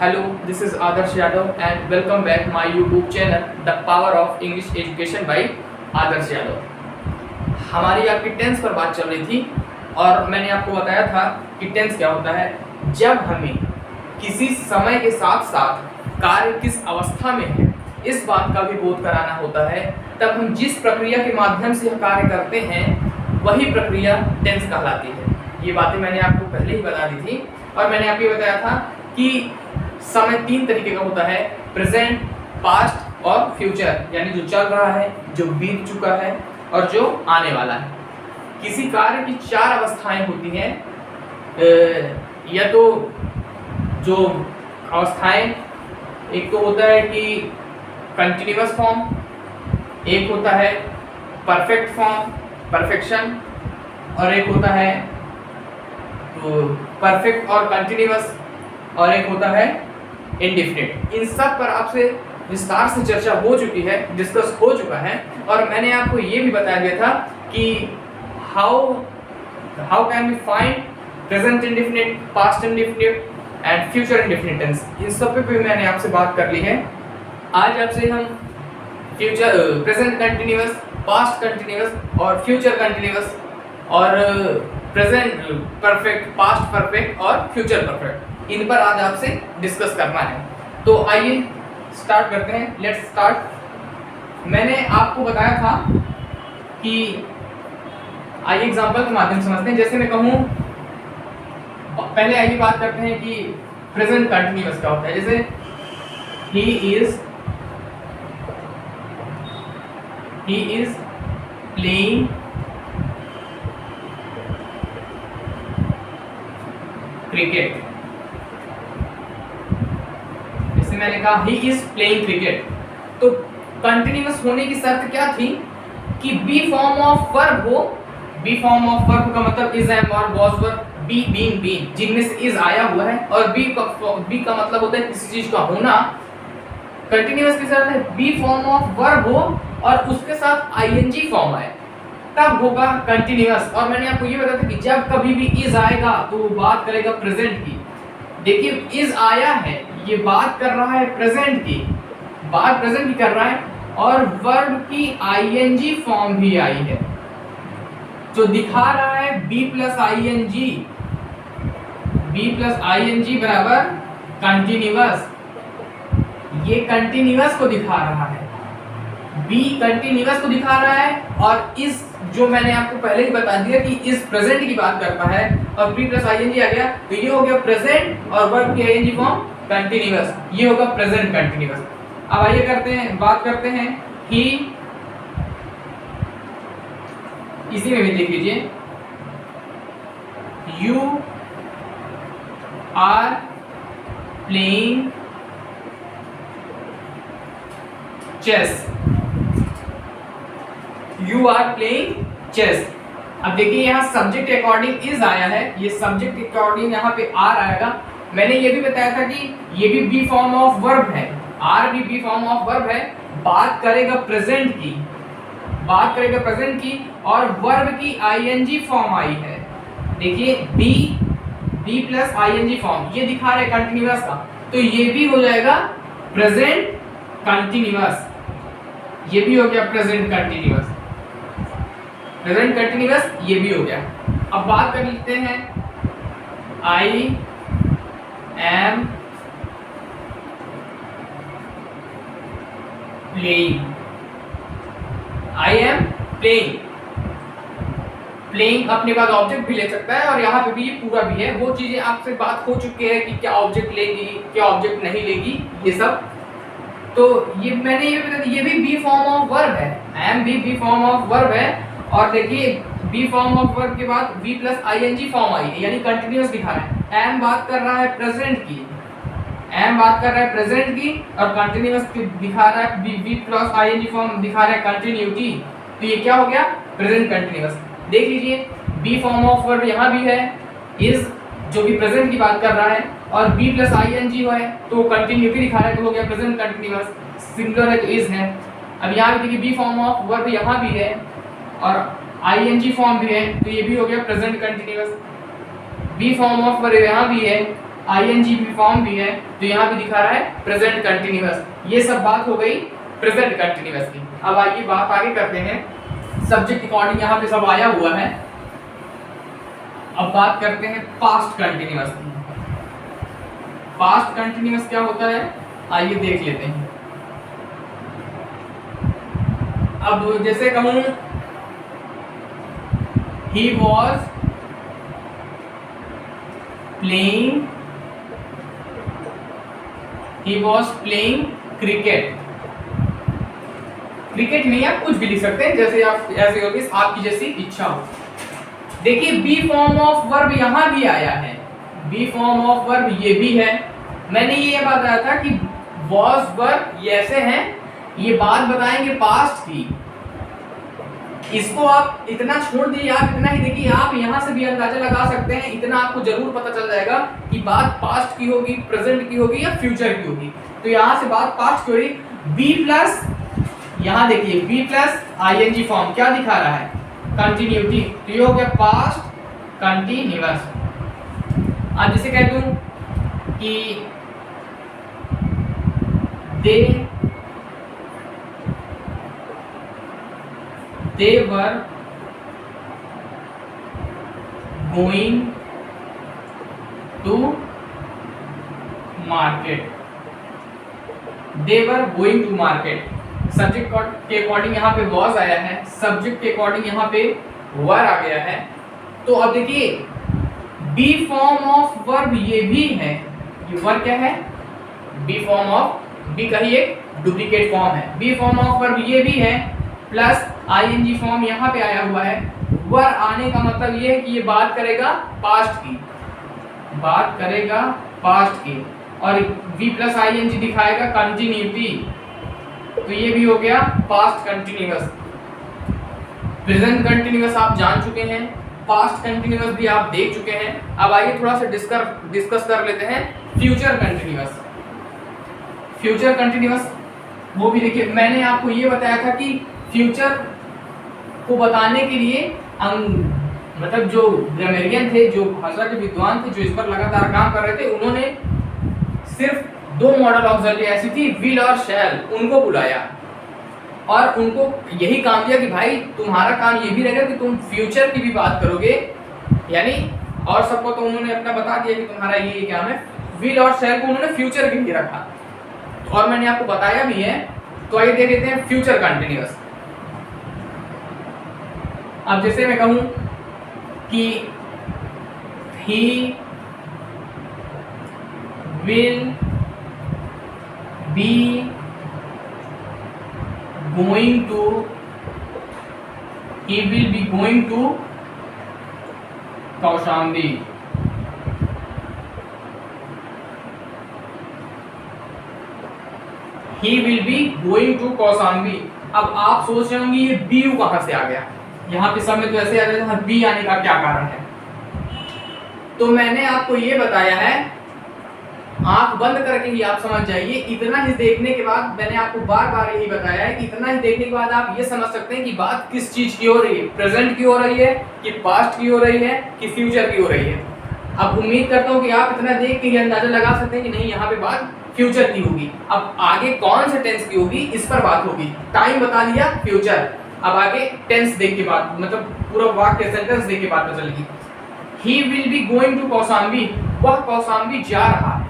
Hello, this is Adarsh Yadav and welcome back my YouTube channel The Power of English Education by आदर्श यादव। हमारी आपकी tense पर बात चल रही थी और मैंने आपको बताया था कि टेंस क्या होता है। जब हमें किसी समय के साथ साथ कार्य किस अवस्था में है इस बात का भी बोध कराना होता है, तब हम जिस प्रक्रिया के माध्यम से यह कार्य करते हैं वही प्रक्रिया टेंस कहलाती है। ये बातें मैंने आपको पहले ही बता दी थी और मैंने आपको बताया था कि समय तीन तरीके का होता है, प्रेजेंट, पास्ट और फ्यूचर, यानी जो चल रहा है, जो बीत चुका है और जो आने वाला है। किसी कार्य की चार अवस्थाएं होती हैं। या तो जो अवस्थाएं, एक तो होता है कि कंटिन्यूअस फॉर्म, एक होता है परफेक्ट फॉर्म, परफेक्शन, और एक होता है परफेक्ट और कंटिन्यूअस, और एक होता है इंडेफिनिट। इन सब पर आपसे विस्तार से चर्चा हो चुकी है, डिस्कस हो चुका है, और मैंने आपको ये भी बताया गया था कि how can we find present indefinite, past indefinite and future indefinite tense. इन सब पे भी मैंने आपसे बात कर ली है। आज आपसे हम future, present continuous, past continuous और फ्यूचर कंटिन्यूअस और प्रेजेंट परफेक्ट, पास्ट परफेक्ट और फ्यूचर परफेक्ट, इन पर आज आपसे डिस्कस करना है। तो आइए स्टार्ट करते हैं, लेट्स स्टार्ट। मैंने आपको बताया था कि आइए एग्जांपल के माध्यम से समझते हैं। जैसे मैं कहूँ, पहले आइए बात करते हैं कि प्रेजेंट कंटिन्यूअस क्या होता है। जैसे ही इज प्लेइंग क्रिकेट। जैसे मैंने कहा ही इज प्लेइंग क्रिकेट, तो कंटिन्यूअस होने की शर्त क्या थी कि बी फॉर्म ऑफ वर्ब हो। बी फॉर्म ऑफ वर्ब का मतलब इज, एम और was verb, be, being, being, जिनमें से इज आया हुआ है, और बी का मतलब होता है किसी चीज का होना। कंटिन्यूअस की शर्त है बी फॉर्म ऑफ वर्ब हो और उसके साथ आईएनजी फॉर्म आए, तब होगा कंटिन्यूअस। और मैंने आपको ये बताया था कि जब कभी भी इज आएगा तो वो बात करेगा प्रेजेंट की। देखिए इज आया है, ये बात कर रहा है प्रेजेंट की, बात प्रेजेंट की कर रहा है, और वर्ब की आईएनजी फॉर्म भी आई है, जो दिखा रहा है be plus ING. Be plus ING बराबर कंटिन्यूअस। ये कंटिन्यूअस को दिखा रहा है, बी कंटिन्यूअस को दिखा रहा है, और इस जो मैंने आपको पहले ही बता दिया कि इस प्रेजेंट की बात करता है, और बी प्लस आईएनजी आ गया, तो ये हो गया प्रेजेंट और वर्ब की आईएनजी फॉर्म कंटिन्यूअस, ये होगा प्रेजेंट कंटिन्यूअस। अब आइए करते हैं, बात करते हैं कि इसी में भी देख लीजिए, you are playing chess. You are playing chess. अब देखिए यहाँ सब्जेक्ट के अकॉर्डिंग इज आया है, ये सब्जेक्ट के अकॉर्डिंग यहाँ पे आर आएगा। मैंने ये भी बताया था कि ये भी बी फॉर्म ऑफ वर्ब है, आर भी बी फॉर्म ऑफ वर्ब है, बात करेगा प्रेजेंट की, बात करेगा प्रेजेंट की, और वर्ब की आईएनजी फॉर्म आई है। देखिए बी प्लस आईएनजी फॉर्म, ये दिखा रहा है कंटिन्यूअस का, तो ये भी हो जाएगा प्रेजेंट कंटिन्यूअस। ये भी हो गया प्रेजेंट कंटिन्यूअस, प्रेजेंट कंटिन्यूअस, ये भी हो गया। अब बात कर लेते हैं I am playing. I am playing, playing अपने बाद ऑब्जेक्ट भी ले सकता है, और यहाँ पे भी ये पूरा भी है। वो चीजें आपसे बात हो चुकी है कि क्या ऑब्जेक्ट लेगी, क्या ऑब्जेक्ट नहीं लेगी, ये सब। तो ये मैंने ये बता दिया, ये भी बी फॉर्म ऑफ वर्ब है, एम भी बी फॉर्म ऑफ वर्ब है, और देखिए बी फॉर्म ऑफ वर्ब के बाद B plus ING form I है, यानी कंटिन्यूअस दिखा रहा है। एम बात कर रहा है प्रेजेंट की, एम बात कर रहा है प्रेजेंट की, और कंटिन्यूअस दिखा रहा है बी प्लस आईएनजी फॉर्म दिखा रहा है कंटिन्यूटी, तो ये क्या हो गया प्रेजेंट कंटिन्यूअस। देख लीजिए बी फॉर्म ऑफ वर्ब यहाँ भी है, इज जो भी प्रेजेंट की बात कर रहा है, और बी प्लस आईएनजी है तो कंटिन्यूटी दिखा रहा है, तो हो गया प्रेजेंट कंटिन्यूअस। सिंगुलर है तो इज है। अब यहाँ भी देखिए बी फॉर्म ऑफ वर्ब यहाँ भी है और आईएनजी फॉर्म भी है, तो ये भी हो गया present continuous. Be form of verb यहाँ भी है आईएनजी भी फॉर्म भी है, तो यहाँ भी दिखा रहा है प्रेजेंट कंटिन्यूअस। ये सब बात हो गई प्रेजेंट कंटिन्यूअस की। अब आइए बात आगे करते हैं, सब्जेक्ट अकॉर्डिंग यहाँ पे सब आया हुआ है। अब बात करते हैं पास्ट कंटिन्यूअस की। पास्ट कंटिन्यूअस क्या होता है, आइए देख लेते हैं। अब जैसे कहूं he was playing cricket. Cricket नहीं, आप कुछ भी लिख सकते हैं, जैसे आप ऐसे होगी आपकी जैसी इच्छा हो। देखिए बी फॉर्म ऑफ वर्ब यहां भी आया है, बी फॉर्म ऑफ वर्ब ये भी है। मैंने ये बताया था कि वॉज वर्ब ये ऐसे हैं, ये बात बताएंगे पास्ट की। इसको आप इतना छोड़ दीजिए, आप इतना ही देखिए, आप यहां से भी अंदाजा लगा सकते हैं, इतना आपको जरूर पता चल जाएगा कि बात पास्ट की होगी, प्रेजेंट की होगी या फ्यूचर की होगी। तो यहां से बात पास्ट की हो रही, बी प्लस, यहां देखिए बी प्लस आईएनजी फॉर्म क्या दिखा रहा है, कंटिन्यूटी, तो ये हो गया पास्ट कंटिन्यूअस। अब जैसे कह दूं कि they were going to market, they were going to market। Subject के अकॉर्डिंग यहाँ पे was आया है, सब्जेक्ट के अकॉर्डिंग यहाँ पे were आ गया है। तो अब देखिए बी फॉर्म ऑफ वर्ब ये भी है, ये वर्ब क्या है, बी फॉर्म ऑफ, बी का ही एक डुप्लीकेट फॉर्म है, बी फॉर्म ऑफ वर्ब ये भी है, प्लस आईएनजी फॉर्म यहाँ पे आया हुआ है। वर आने का मतलब ये है कि ये बात करेगा पास्ट की, बात करेगा पास्ट की, और वी प्लस आईएनजी दिखाएगा कंटिन्यूटी, तो ये भी हो गया पास्ट कंटिन्यूअस। प्रेजेंट कंटिन्यूअस आप जान चुके हैं, पास्ट कंटिन्यूअस भी आप देख चुके हैं। अब आइए थोड़ा सा डिस्कस कर लेते हैं फ्यूचर कंटिन्यूअस। फ्यूचर कंटिन्यूअस वो भी देखिए, मैंने आपको ये बताया था कि फ्यूचर को बताने के लिए मतलब जो ग्रामेरियन थे, जो भाषा के विद्वान थे, जो इस पर लगातार काम कर रहे थे, उन्होंने सिर्फ दो मॉडल ऑक्सिलरी ऐसी थी, विल और शैल, उनको बुलाया और उनको यही काम दिया कि भाई तुम्हारा काम ये भी रहेगा कि तुम फ्यूचर की भी बात करोगे, यानी और सबको तो उन्होंने अपना बता दिया कि तुम्हारा ये काम है। विल और शैल को उन्होंने फ्यूचर के लिए रखा और मैंने आपको बताया भी है। तो आइए देख लेते हैं फ्यूचर कंटिन्यूअस। अब जैसे मैं कहूं कि he will be going to, he will be going to Kaushambi. He will be going to Kaushambi. अब आप सोच रहे होंगे ये बी यू कहां से आ गया, यहाँ पे सब में तो ऐसे आ रहा है, बी आने का क्या कारण है। तो मैंने आपको ये बताया है, आंख बंद करके ही आप समझ जाइए। इतना ही देखने के बाद मैंने आपको बार बार यही बताया है कि इतना ही देखने के बाद आप ये समझ सकते हैं कि बात किस चीज की हो रही है, प्रेजेंट की हो रही है कि पास्ट की हो रही है कि फ्यूचर की हो रही है। अब उम्मीद करता हूँ कि आप इतना देख के ये अंदाजा लगा सकते हैं कि नहीं यहाँ पे बात फ्यूचर की होगी। अब आगे कौन से टेंस की होगी इस पर बात होगी। टाइम बता दिया फ्यूचर, अब आगे टेंस देख के बात, मतलब पूरा वाक्य सेंटेंस देख के बात पता चलेगी। He will be going to Kaushambi, वह कौशाम्बी जा रहा है।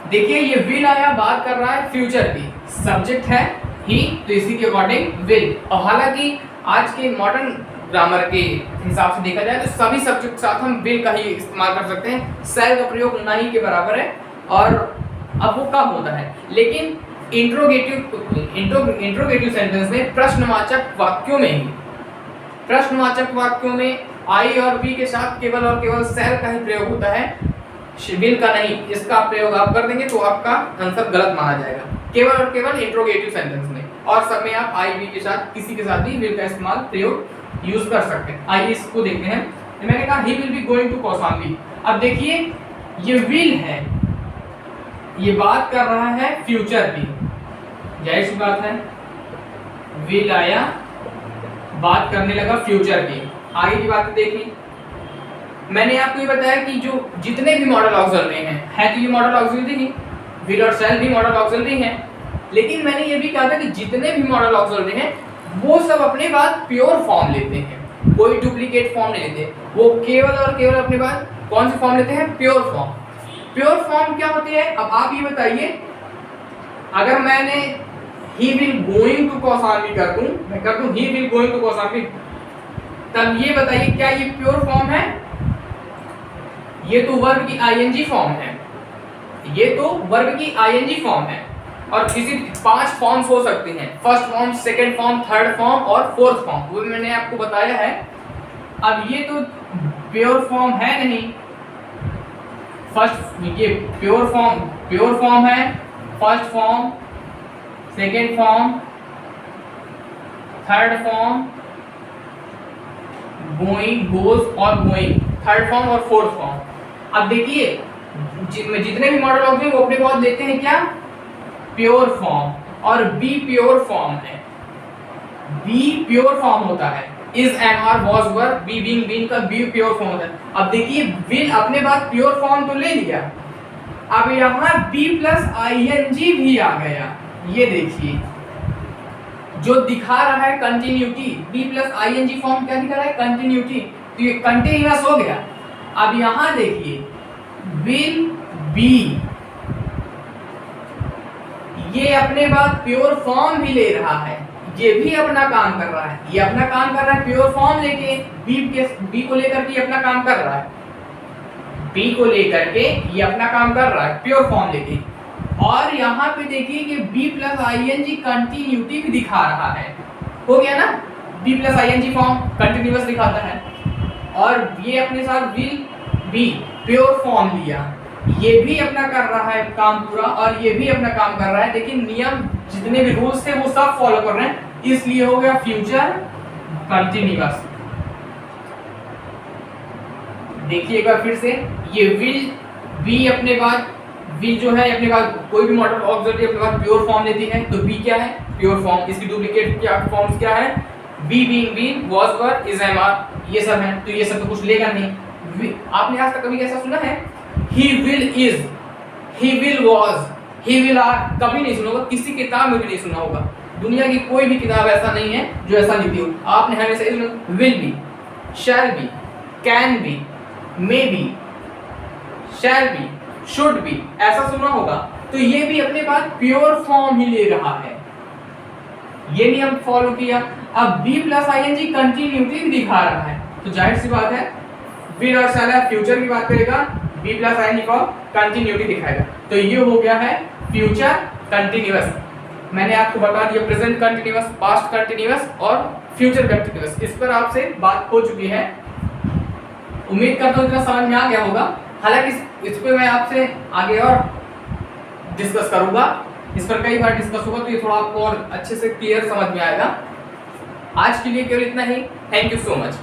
देखिए ये विल आया, बात कर रहा है फ्यूचर की, सब्जेक्ट है ही, तो इसी के अकॉर्डिंग विल। और हालांकि आज के मॉडर्न ग्रामर के हिसाब से देखा जाए तो सभी सब्जेक्ट के साथ हम विल का ही इस्तेमाल कर सकते हैं, सेल का प्रयोग ना ही के बराबर है और अब वो कम होता है। लेकिन इंट्रोगेटिव सेंटेंस में, प्रश्नवाचक वाक्यों में ही, प्रश्नवाचक वाक्यों में आई और बी के साथ केवल और केवल सेल का ही प्रयोग होता है, विल का नहीं। इसका प्रयोग आप कर देंगे तो आपका आंसर गलत माना जाएगा, केवल और केवल इंट्रोगेटिव सेंटेंस में। और सब में आप आई बी के साथ किसी के साथ भी विल का इस्तेमाल प्रयोग यूज कर सकते हैं। आइए इसको देखते हैं। मैंने कहा he will be going to Kaushambi. अब देखिए ये विल है, ये बात कर रहा है फ्यूचर की, जाहिर सी बात है विल आया, बात करने लगा फ्यूचर की। आगे की बात देखिए, मैंने आपको ये बताया कि जो जितने भी मॉडल ऑक्सिलरी हैं, है तो ये मॉडल ऑक्सिलरी ही, विल और शैल भी मॉडल ऑक्सिलरी हैं, लेकिन मैंने ये भी कहा था कि जितने भी मॉडल ऑक्सिलरी हैं वो सब अपने बाद प्योर फॉर्म लेते हैं, कोई डुप्लीकेट फॉर्म नहीं लेते, वो केवल और केवल अपने बाद कौन सी फॉर्म लेते हैं? Pure form. प्योर फॉर्म क्या होती है? अब आप ये बताइए, अगर मैंने he will going to Kaushambi कर दूं, मैं कर दूं he will going to Kaushambi, तब ये बताइए क्या ये प्योर फॉर्म है? ये तो वर्ब की आईएनजी फॉर्म है, ये तो वर्ब की आईएनजी फॉर्म है, और किसी 5 फॉर्म्स हो सकते हैं, first form, second form, third form और फोर्थ फॉर्म, वो मैंने आपको बताया है। अब ये तो प्योर फॉर्म है नहीं, फर्स्ट ये प्योर फॉर्म है, first form, second form, third form, going, goes और गोइंग, थर्ड फॉर्म और फोर्थ फॉर्म। अब देखिए जितने भी मॉडल ऑब्जेक्ट वो अपने बहुत लेते हैं क्या? प्योर फॉर्म, और बी प्योर फॉर्म है, बी प्योर फॉर्म होता है, is am are was were, be being been का बी प्योर फॉर्म होता है। अब देखिए विल अपने बाद प्योर फॉर्म तो ले लिया, अब यहाँ बी प्लस आईएनजी भी आ गया, ये देखिए जो दिखा रहा है continuity, be plus ING form क्या दिखा रहा है? कंटिन्यूटी, तो ये कंटिन्यूअस हो गया। अब यहाँ देखिए विल बी, ये अपने बाद प्योर फॉर्म भी ले रहा है, ये भी अपना काम कर रहा है, ये अपना काम कर रहा है प्योर फॉर्म लेके, बी को लेकर के अपना काम कर रहा है, बी को लेकर के ये अपना काम कर रहा है प्योर फॉर्म लेके। और यहाँ पे देखिए कि बी प्लस आईएनजी कंटिन्यूटी भी दिखा रहा है, हो गया ना? Be plus ING form continuous दिखाता है, और ये अपने साथ विल बी प्योर फॉर्म लिया, ये भी अपना कर रहा है काम पूरा, और ये भी अपना काम कर रहा है, लेकिन नियम जितने भी रूल्स थे वो सब फॉलो कर रहे हैं, इसलिए हो गया फ्यूचर कंटिन्यूअस। देखिए एक बार फिर से, ये विल बी अपने बाद, विल जो है अपने बाद कोई भी मॉडल ऑब्जेक्ट अपने बाद प्योर फॉर्म लेती है, तो बी क्या है? Pure form. इसकी डुप्लीकेट क्या फॉर्म्स क्या है? Be being been, was were, is am are, ये सब है, तो ये सब तो कुछ लेगा नहीं। आपने आज तक कभी कैसा सुना है? He will is, he will was, he will are, कभी नहीं सुना होगा, किसी किताब में भी नहीं सुना होगा, दुनिया की कोई भी किताब ऐसा नहीं है जो ऐसा लिखी हो। आपने हमेशा will be, shall be, can be, may be, shall be, should be, ऐसा सुना होगा। तो ये भी अपने पास प्योर फॉर्म ही ले रहा है, ये नियम फॉलो किया। अब बी प्लस आईएनजी कंटिन्यूटी भी दिखा रहा है, तो जाहिर सी बात है विल और शैल फ्यूचर की बात करेगा, be plus ING form continuity दिखाएगा, तो ये हो गया है फ्यूचर कंटिन्यूअस। मैंने आपको बता दिया प्रेजेंट कंटिन्यूअस, पास्ट कंटिन्यूअस और फ्यूचर कंटिन्यूअस, इस पर आपसे बात हो चुकी है। उम्मीद करता हूँ इतना समझ में आ गया होगा। हालांकि इस पे मैं आपसे आगे और डिस्कस करूंगा, इस पर कई बार डिस्कस होगा, तो ये थोड़ा आपको और अच्छे से क्लियर समझ में आएगा। आज के लिए केवल इतना ही। Thank you so much.